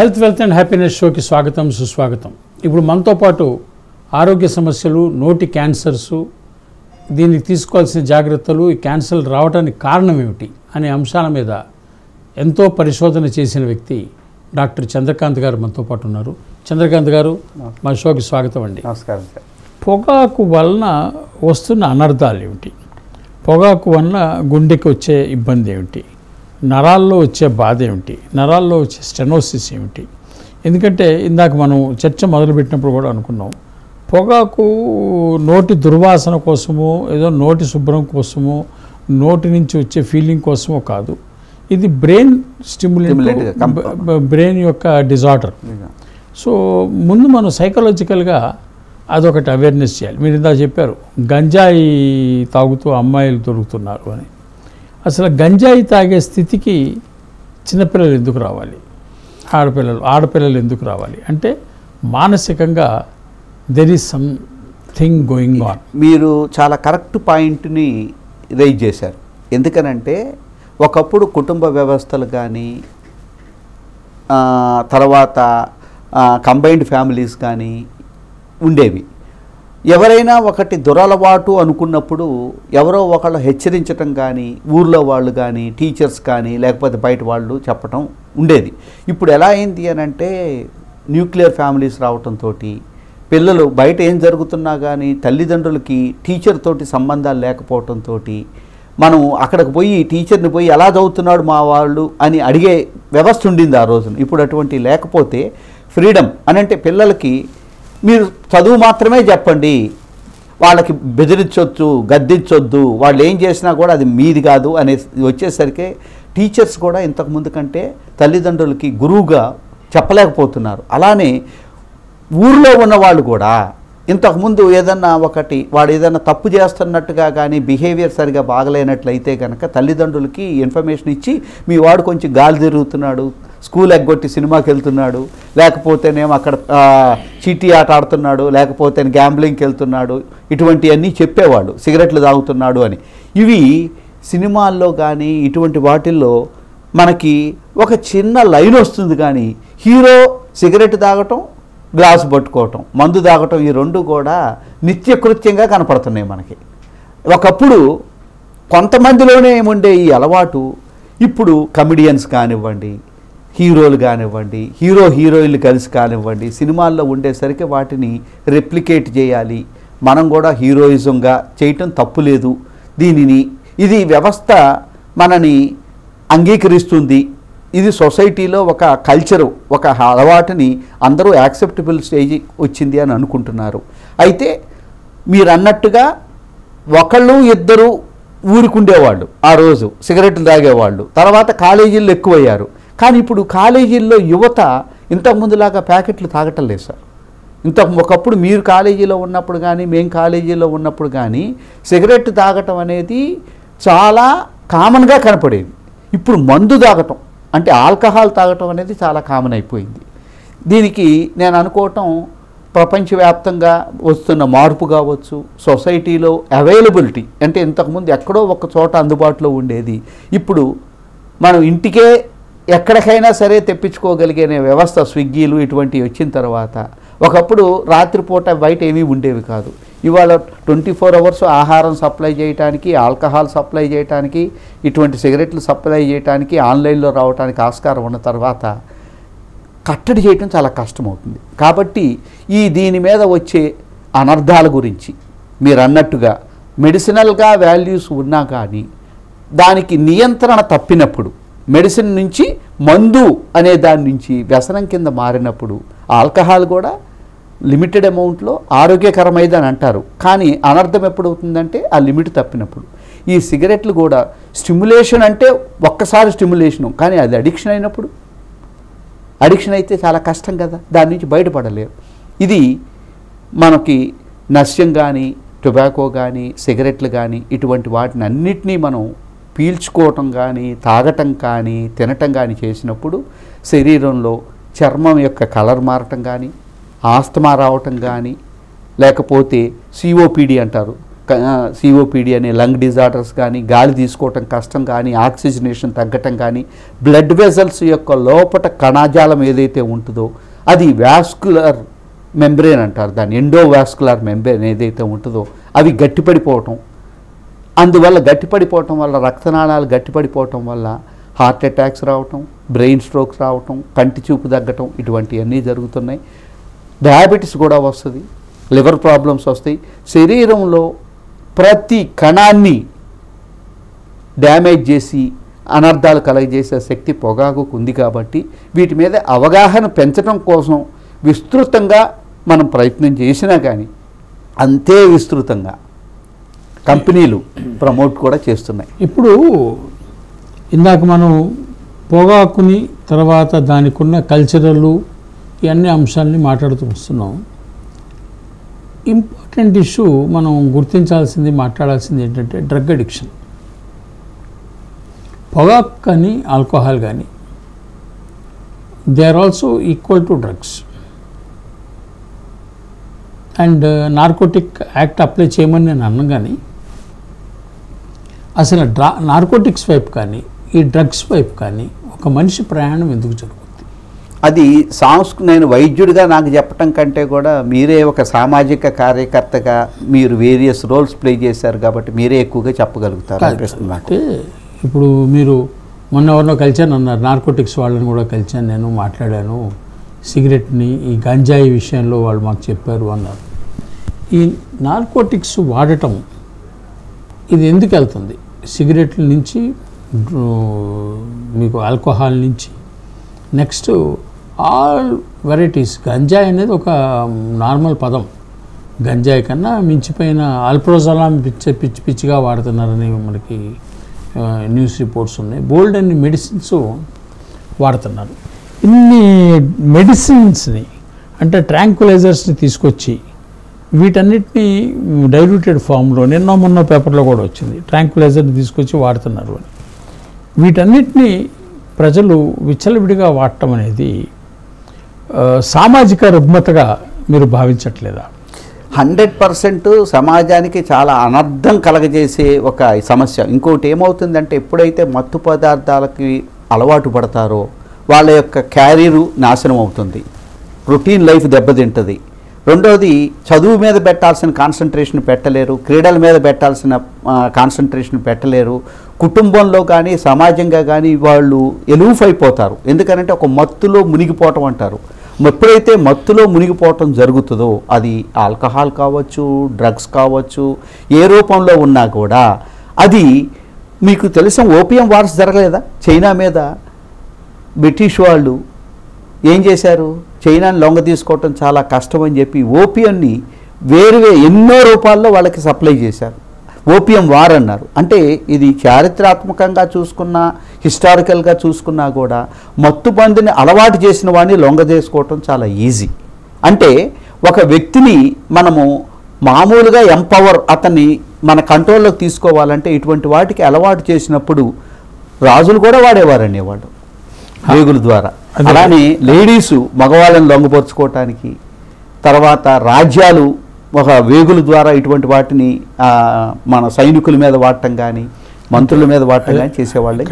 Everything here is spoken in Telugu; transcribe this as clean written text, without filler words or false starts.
హెల్త్ వెల్త్ అండ్ హ్యాపీనెస్ షోకి స్వాగతం సుస్వాగతం. ఇప్పుడు మనతో పాటు ఆరోగ్య సమస్యలు, నోటి క్యాన్సర్సు, దీనికి తీసుకోవాల్సిన జాగ్రత్తలు, ఈ క్యాన్సర్ రావడానికి కారణం ఏమిటి అనే అంశాల మీద ఎంతో పరిశోధన చేసిన వ్యక్తి డాక్టర్ చంద్రకాంత్ గారు మనతో పాటు ఉన్నారు. చంద్రకాంత్ గారు, మా షోకి స్వాగతం అండి. నమస్కారం సార్. పొగాకు వలన వస్తున్న అనర్థాలు ఏమిటి? పొగాకు వలన గుండెకి వచ్చే ఇబ్బంది ఏమిటి? నరాల్లో వచ్చే బాధ ఏమిటి? నరాల్లో వచ్చే స్టెనోసిస్ ఏమిటి? ఎందుకంటే ఇందాక మనం చర్చ మొదలుపెట్టినప్పుడు కూడా అనుకున్నాం, పొగాకు నోటి దుర్వాసన కోసమో, ఏదో నోటి శుభ్రం కోసమో, నోటి నుంచి వచ్చే ఫీలింగ్ కోసమో కాదు, ఇది బ్రెయిన్ స్టిమ్యులేట్, బ్రెయిన్ యొక్క డిజార్డర్. సో ముందు మనం సైకలాజికల్గా అదొకటి అవేర్నెస్ చేయాలి. మీరు ఇందా చెప్పారు గంజాయి తాగుతూ అమ్మాయిలు దొరుకుతున్నారు అని. అసలు గంజాయి తాగే స్థితికి చిన్నపిల్లలు ఎందుకు రావాలి, ఆడపిల్లలు ఎందుకు రావాలి అంటే మానసికంగా there is something going on. మీరు చాలా కరెక్ట్ పాయింట్ని రైజ్ చేశారు. ఎందుకనంటే ఒకప్పుడు కుటుంబ వ్యవస్థలు కానీ, తర్వాత కంబైన్డ్ ఫ్యామిలీస్ కానీ ఉండేవి. ఎవరైనా ఒకటి దురలవాటు అనుకున్నప్పుడు ఎవరో ఒకళ్ళు హెచ్చరించటం కానీ, ఊర్లో వాళ్ళు కానీ, టీచర్స్ కానీ, లేకపోతే బయట వాళ్ళు చెప్పటం ఉండేది. ఇప్పుడు ఎలా అయింది అని అంటే న్యూక్లియర్ ఫ్యామిలీస్ రావటంతో పిల్లలు బయట ఏం జరుగుతున్నా కానీ తల్లిదండ్రులకి టీచర్ తోటి సంబంధాలు లేకపోవటంతో మనం అక్కడికి పోయి టీచర్ని పోయి ఎలా చదువుతున్నాడు మా వాళ్ళు అని అడిగే వ్యవస్థ ఉండింది ఆ రోజున. ఇప్పుడు అటువంటి లేకపోతే ఫ్రీడమ్ అని అంటే పిల్లలకి మీరు చదువు మాత్రమే చెప్పండి, వాళ్ళకి బెదిరించొద్దు, గద్దించొద్దు, వాళ్ళు ఏం చేసినా కూడా అది మీది కాదు అనే వచ్చేసరికి టీచర్స్ కూడా ఇంతకుముందు కంటే తల్లిదండ్రులకి గురువుగా చెప్పలేకపోతున్నారు. అలానే ఊర్లో ఉన్నవాళ్ళు కూడా ఇంతకుముందు ఏదన్నా ఒకటి వాడు ఏదన్నా తప్పు చేస్తున్నట్టుగా కానీ బిహేవియర్ సరిగా బాగలేనట్లయితే కనుక తల్లిదండ్రులకి ఇన్ఫర్మేషన్ ఇచ్చి మీ వాడు కొంచెం గాలి తిరుగుతున్నాడు, స్కూల్ ఎగ్గొట్టి సినిమాకి వెళ్తున్నాడు, లేకపోతేనేమో అక్కడ చీటీ ఆట ఆడుతున్నాడు, లేకపోతే గ్యాంబ్లింగ్కి వెళ్తున్నాడు, ఇటువంటివన్నీ చెప్పేవాడు, సిగరెట్లు తాగుతున్నాడు అని. ఇవి సినిమాల్లో కానీ ఇటువంటి వాటిల్లో మనకి ఒక చిన్న లైన్ వస్తుంది. కానీ హీరో సిగరెట్ తాగటం, గ్లాసు పట్టుకోవటం, మందు తాగటం, ఈ రెండు కూడా నిత్యకృత్యంగా కనపడుతున్నాయి మనకి. ఒకప్పుడు కొంతమందిలోనే ఉండే ఈ అలవాటు ఇప్పుడు కమెడియన్స్ కానివ్వండి, హీరోలు కానివ్వండి, హీరోయిన్లు కలిసి కానివ్వండి, సినిమాల్లో ఉండేసరికి వాటిని రెప్లికేట్ చేయాలి, మనం కూడా హీరోయిజంగా చేయటం తప్పులేదు. ఇది వ్యవస్థ మనని అంగీకరిస్తుంది. ఇది సొసైటీలో ఒక కల్చరు, ఒక అలవాటుని అందరూ యాక్సెప్టబుల్ స్టేజ్ వచ్చింది అని అనుకుంటున్నారు. అయితే మీరు అన్నట్టుగా ఒకళ్ళు ఇద్దరు ఊరుకుండేవాళ్ళు, ఆ రోజు సిగరెట్లు తాగేవాళ్ళు, తర్వాత కాలేజీల్లో ఎక్కువయ్యారు. కానీ ఇప్పుడు కాలేజీల్లో యువత ఇంతకుముందులాగా ప్యాకెట్లు తాగటం లేదు సార్. ఒకప్పుడు మీరు కాలేజీలో ఉన్నప్పుడు కానీ మేము కాలేజీలో ఉన్నప్పుడు కానీ సిగరెట్ తాగటం అనేది చాలా కామన్గా కనపడేది. ఇప్పుడు మందు తాగటం అంటే ఆల్కహాల్ తాగటం అనేది చాలా కామన్ అయిపోయింది. దీనికి నేను అనుకోవటం ప్రపంచవ్యాప్తంగా వస్తున్న మార్పు కావచ్చు, సొసైటీలో అవైలబిలిటీ అంటే ఇంతకుముందు ఎక్కడో ఒక చోట అందుబాటులో ఉండేది, ఇప్పుడు మనం ఇంటికే ఎక్కడికైనా సరే తెప్పించుకోగలిగే వ్యవస్థ, స్విగ్గీలు ఇటువంటివి వచ్చిన తర్వాత. ఒకప్పుడు రాత్రిపూట బయట ఏమీ ఉండేవి కాదు. ఇవాళ 24 అవర్స్ ఆహారం సప్లై చేయడానికి, ఆల్కహాల్ సప్లై చేయడానికి, ఇటువంటి సిగరెట్లు సప్లై చేయడానికి ఆన్లైన్లో రావడానికి ఆస్కారం ఉన్న తర్వాత కట్టడి చేయటం చాలా కష్టమవుతుంది. కాబట్టి దీని మీద వచ్చే అనర్థాల గురించి మీరు అన్నట్టుగా మెడిసినల్గా వాల్యూస్ ఉన్నా కానీ దానికి నియంత్రణ తప్పినప్పుడు, మెడిసిన్ నుంచి మందు అనే దాని నుంచి వ్యసనం కింద మారినప్పుడు, ఆల్కహాల్ కూడా లిమిటెడ్ అమౌంట్లో ఆరోగ్యకరమైందని అంటారు. కానీ అనర్థం ఎప్పుడవుతుందంటే ఆ లిమిట్ తప్పినప్పుడు. ఈ సిగరెట్లు కూడా స్టిమ్యులేషన్ అంటే ఒక్కసారి స్టిమ్యులేషను, కానీ అది అడిక్షన్ అయినప్పుడు, అడిక్షన్ అయితే చాలా కష్టం కదా, దాని నుంచి బయటపడలేరు. ఇది మనకి నస్యం కానీ, టొబాకో కానీ, సిగరెట్లు కానీ ఇటువంటి వాటిని అన్నిటినీ మనం పీల్చుకోవటం కానీ, తాగటం కానీ, తినటం కానీ చేసినప్పుడు శరీరంలో చర్మం యొక్క కలర్ మారటం కానీ, ఆస్తమా రావటం కానీ, లేకపోతే సిఓపిడి అంటారు, సిఓపిడి అనే లంగ్ డిజార్డర్స్ కానీ, గాలి తీసుకోవటం కష్టం కానీ, ఆక్సిజనేషన్ తగ్గటం కానీ, బ్లడ్ వెజల్స్ యొక్క లోపట కణజాలం ఏదైతే ఉంటుందో అది వాస్కులర్ మెంబ్రేన్ అంటారు, దాన్ని ఎండోవాస్కులర్ మెంబ్రేన్ ఏదైతే ఉంటుందో అవి గట్టిపడిపోవటం, అందువల్ల గట్టిపడిపోవటం వల్ల రక్తనాళాలు గట్టిపడిపోవటం వల్ల హార్ట్ అటాక్స్ రావటం, బ్రెయిన్ స్ట్రోక్స్ రావటం, కంటి చూపు తగ్గటం, ఇటువంటివన్నీ జరుగుతున్నాయి. డయాబెటీస్ కూడా వస్తుంది, లివర్ ప్రాబ్లమ్స్ వస్తాయి. శరీరంలో ప్రతి కణాన్ని డ్యామేజ్ చేసి అనర్థాలు కలగజేసే శక్తి పొగాకుకు ఉంది. కాబట్టి వీటి మీద అవగాహన పెంచడం కోసం విస్తృతంగా మనం ప్రయత్నం చేసినా కానీ అంతే విస్తృతంగా కంపెనీలు ప్రమోట్ కూడా చేస్తున్నాయి. ఇప్పుడు ఇందాక మనం పొగాకుని తర్వాత దానికి ఉన్న కల్చరల్ ఇవన్నీ అంశాలని మాట్లాడుతూ వస్తున్నాం. ఇంపార్టెంట్ ఇష్యూ మనం గుర్తించాల్సింది, మాట్లాడాల్సింది ఏంటంటే డ్రగ్ అడిక్షన్. పొగాకు కానీ ఆల్కహాల్ కానీ they are also equal to drugs. And narcotic act apply చేయమని నేను అన్నాను, కానీ అసలు నార్కోటిక్స్ వైపు కానీ ఈ డ్రగ్స్ వైపు కానీ ఒక మనిషి ప్రయాణం ఎందుకు జరుగుతుంది? అది నేను వైద్యుడిగా నాకు చెప్పటం కంటే కూడా మీరే ఒక సామాజిక కార్యకర్తగా మీరు వేరియస్ రోల్స్ ప్లే చేశారు కాబట్టి మీరే ఎక్కువగా చెప్పగలుగుతారు అనిపిస్తుంది. అంటే ఇప్పుడు మీరు మొన్న ఎవరినో కలిచాను అన్నారు, నార్కోటిక్స్ వాళ్ళని కూడా కలిచాను, నేను మాట్లాడాను, సిగరెట్ని ఈ గంజాయి విషయంలో వాళ్ళు మాకు చెప్పారు అన్నారు. ఈ నార్కోటిక్స్ వాడటం ఇది ఎందుకు వెళ్తుంది? సిగరెట్ల నుంచి మీకు ఆల్కహాల్ నుంచి నెక్స్ట్ ఆల్ వెరైటీస్. గంజాయి అనేది ఒక నార్మల్ పదం, గంజాయి కన్నా మించిపోయిన ఆల్ప్రోజలాం పిచ్చిగా వాడుతున్నారని మనకి న్యూస్ రిపోర్ట్స్ ఉన్నాయి. బోల్డ్ అన్ని మెడిసిన్స్ వాడుతున్నారు. ఇన్ని మెడిసిన్స్ని అంటే ట్రాంక్యులైజర్స్ని తీసుకొచ్చి వీటన్నిటినీ డైల్యూటెడ్ ఫామ్లో నిన్న మొన్న పేపర్లో కూడా వచ్చింది, ట్రాంక్యులైజర్ని తీసుకొచ్చి వాడుతున్నారు అని. వీటన్నిటినీ ప్రజలు విచ్చలవిడిగా వాడటం అనేది సామాజిక రుగ్మతగా మీరు భావించట్లేదా? 100% సమాజానికి చాలా అనర్థం కలగజేసే ఒక సమస్య. ఇంకోటి ఏమవుతుందంటే ఎప్పుడైతే మత్తు పదార్థాలకి అలవాటు పడతారో వాళ్ళ యొక్క క్యారియరు నాశనం అవుతుంది, రొటీన్ లైఫ్ దెబ్బతింటుంది. రెండోది చదువు మీద పెట్టాల్సిన కాన్సన్ట్రేషన్ పెట్టలేరు, క్రీడల మీద పెట్టాల్సిన కాన్సన్ట్రేషన్ పెట్టలేరు, కుటుంబంలో కానీ సమాజంగా కానీ వాళ్ళు ఎలూఫ్ అయిపోతారు. ఎందుకంటే ఒక మత్తులో మునిగిపోవటం అంటారు. ఎప్పుడైతే మత్తులో మునిగిపోవటం జరుగుతుందో అది ఆల్కహాల్ కావచ్చు, డ్రగ్స్ కావచ్చు, ఏ రూపంలో ఉన్నా కూడా అది మీకు తెలుసా, ఓపియం వార్స్ జరగలేదా చైనా మీద? బ్రిటిష్ వాళ్ళు ఏం చేశారు, చైనాని లొంగ తీసుకోవటం చాలా కష్టం అని చెప్పి ఓపియంని ఎన్నో రూపాల్లో వాళ్ళకి సప్లై చేశారు. ఓపియం వార్ అన్నారు. అంటే ఇది చారిత్రాత్మకంగా చూసుకున్నా హిస్టారికల్గా చూసుకున్నా కూడా మత్తుబందిని అలవాటు చేసిన వాడిని లొంగ చేసుకోవటం చాలా ఈజీ. అంటే ఒక వ్యక్తిని మనము మామూలుగా అతన్ని మన కంట్రోల్లోకి తీసుకోవాలంటే ఇటువంటి వాటికి అలవాటు చేసినప్పుడు రాజులు కూడా వాడేవారండి వాళ్ళు వేగుల ద్వారా. అలానే లేడీసు మగవాళ్ళని లొంగపరుచుకోవటానికి, తర్వాత రాజ్యాలు ఒక వేగుల ద్వారా ఇటువంటి వాటిని మన సైనికుల మీద వాడటం కానీ మంత్రుల మీద వాడటం కానీ చేసేవాళ్ళు.